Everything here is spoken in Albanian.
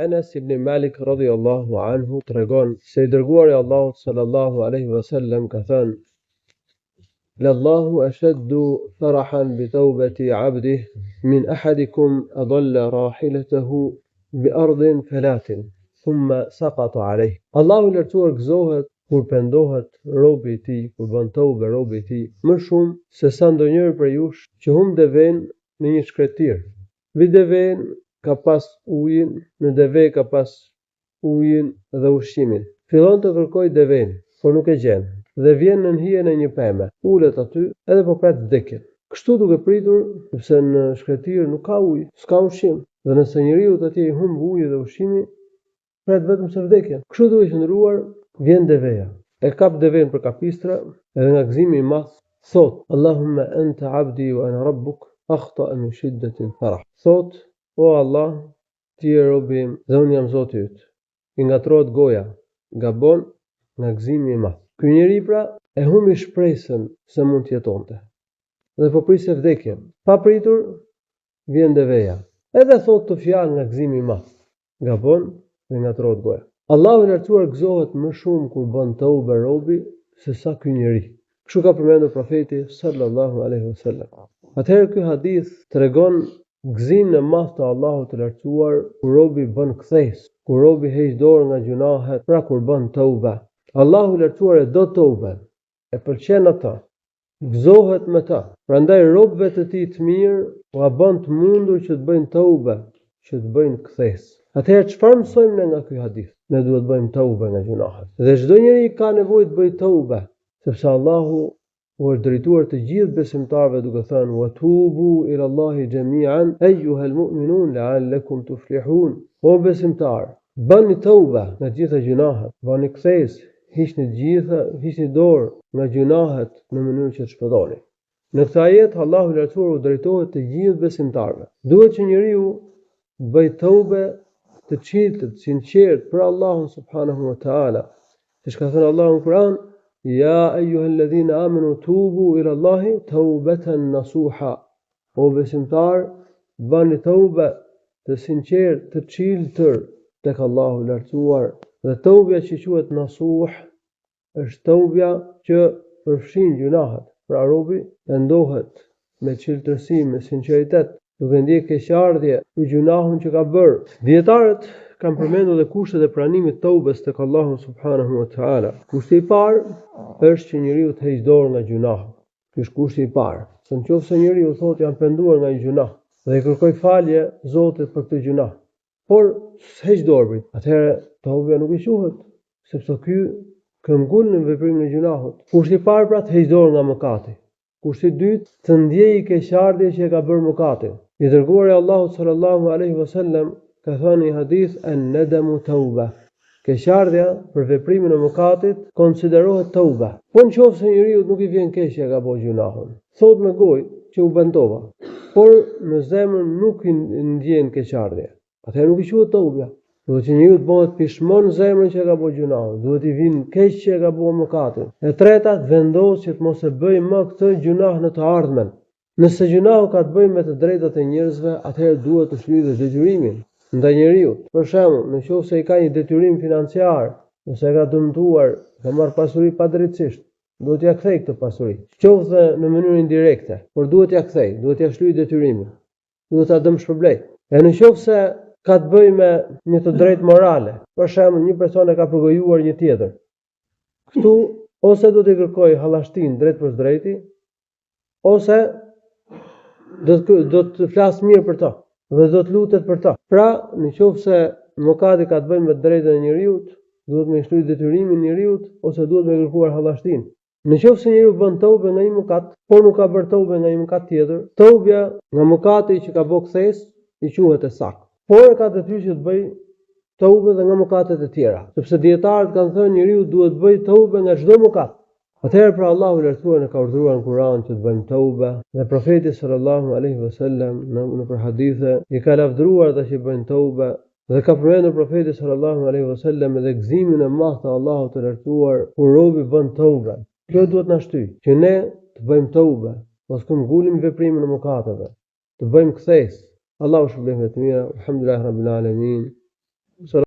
Anas ibn Malik radhiyallahu anhu tregon se I dërguari I Allahut sallallahu alaihi wasallam ka thënë: Lallahu ashaddu farahan bi tawbati 'abdihi min ahadikum adalla rahilatahu bi ardhin falatin thumma saqata alayh. Allahu I lartësuar gëzohet kur pendohet robi I tij, kur bën tauba robi I tij, më shumë se sa ndonjëri prej jush që humb deven në një shkretir. Vi deven ka pas ujin, në deve ka pas ujin dhe ushqimin. Fillon të kërkoj deven, por nuk e gjen, dhe vjen në hijen e një pemë, ulet aty edhe po pret vdekjen. Kështu duke pritur, sepse në shkretir nuk ka ujë, s'ka ushqim, dhe nëse njeriu atje I humb ujin dhe ushqimin, pret vetëm se vdekjen. Kështu duke qëndruar, vjen deveja, e kap deven për kapistra, edhe nga gëzimi I madh thot: Allahumma anta 'abdi wa ana rabbuk, akhta'a min shiddati al-farah. Thot: O Allah, ti je robi im dhe unë jam Zoti yt. I ngatrohet goja, gabon nga gëzimi I madh. Ky njeri pra e humbi shpresën se mund të jetonte. Dhe po prisej vdekjen. Pa pritur vjen deveja. Edhe thot të fjalë nga gëzimi I madh. Gabon dhe ngatrohet goja. Allahu I lartësuar gëzohet më shumë kur bën tauba robi se sa ky njeri. Kështu ka përmendur profeti sallallahu alaihi wasallam. Atëherë ky hadith tregon gëzimin e madh të Allahut të lartësuar kur robi bën kthes, kur robi heq dorë nga gjunahet, pra kur bën tauba. Allahu I lartësuar e do tauben, e pëlqen atë, gëzohet me ta. Prandaj robëve të tij të mirë ua bën të mundur që të bëjnë tauba, që të bëjnë kthes. Atëherë çfarë mësojmë ne nga ky hadith? Ne duhet bëjmë tauba nga gjunahet. Dhe çdo njeri ka nevojë të bëjë tauba, sepse Allahu u është drejtuar të gjithë besimtarëve duke thënë: "Wa tubu ila Allahi jami'an ayyuha al-mu'minun la'allakum tuflihun." O besimtar, bëni tauba nga të gjitha gjunahet, bëni kthes, hiqni dorë nga gjunahet në mënyrë që të shpëtoni. Në këtë ajet Allahu I lartësuar u drejtohet të gjithë besimtarëve. Duhet që njeriu të bëjë tauba të çiltët, sinqert për Allahun subhanahu wa ta'ala. Siç ka thënë Allahu në Kur'an: Ja ayyuhalladhina amanu tubu ila Allahi taubatan nasuha. O besimtar, bëni tauba të sinqert, të çiltër tek Allahu I lartësuar. Dhe taubja që quhet nasuh është taubja që përfshin gjunahet. Pra robi pendohet me çiltërsi, me sinqeritet, duke ndjekur keqardhje për gjunahun që ka bërë. Dietarët kanë përmendur dhe kushtet e pranimit të taubës tek Allahu subhanahu wa ta'ala. Kushti I parë është që njeriu të heqë dorë nga gjunahi. Ky është kushti I parë. Se nëse njeriu thotë jam penduar nga një gjunah dhe I kërkoj falje Zotit për këtë gjunah, por s'heq dorë, atëherë tauba nuk I quhet, sepse ky këmbgul në veprimin e gjunahut. Kushti I parë pra të heq dorë nga mëkati. Kushti I dytë të ndjejë keqardhje që e ka bërë mëkatin. I dërguari Allahu sallallahu alaihi wasallam ka thënë në hadith: "An-nadamu tauba." Keqardhja për veprimin e mëkatit konsiderohet tauba. Po nëse njeriu nuk I vjen keq që ka bërë gjunahun, thot me gojë që u bën tauba, por në zemër nuk I ndjen keqardhje, atëherë nuk I quhet tauba. Duhet që njeriu të bëhet pishmon në zemrën që ka bërë gjunahun, duhet I vinë keq që ka bërë mëkatin. E treta, të vendosë që të mos e bëj më këtë gjunah në të ardhmen. Nëse gjunahu ka të bëjë me të drejtat e njerëzve, atëherë duhet të shlyhet detyrimin ndaj njeriu. Për shembull, nëse I ka një detyrim financiar, nëse ka dëmtuar, ka marrë pasuri padrejtisht, duhet ja kthej këtë pasuri. Qoftë në mënyrë indirekte, por duhet ja kthej, duhet ja shlyej detyrimin. Duhet ta dëmshpërblej. E nëse ka të bëjë me një të drejtë morale, për shembull, një person e ka përgojuar një tjetër, këtu ose do t'i kërkoj hallashtin drejt për drejti, ose do të flas mirë për ta dhe do të lutet për ta. Pra, nëse mëkati ka të bëjë me drejtën e njeriu, duhet me shlyej detyrimin e njeriu ose duhet me kërkuar hallashtin. Nëse njeriu bën tauba nga një mëkat, por nuk ka bërë tauba nga një mëkat tjetër, taubja nga mëkati që ka bërë kthes I quhet e saktë. Por ka detyrë që të bëj tauba dhe nga mëkatet e tjera, sepse dietarët kanë thënë njeriu duhet të bëj tauba nga çdo mëkat. Atëherë pra Allahu I lartësuar ne ka urdhëruar në Kur'an që të bëjmë tauba dhe profeti sallallahu alaihi wasallam në për hadithe I ka lavdëruar ata që bëjnë tauba dhe ka përmendur profeti sallallahu alaihi wasallam edhe gëzimin e madh të Allahut të lartësuar kur robi bën tauba. Kjo duhet na shtyj që ne të bëjmë tauba, mos këmbgulim veprimin e mëkateve, të bëjmë kthes. Allahu shpëlbim të mira, alhamdulillah rabbil alamin.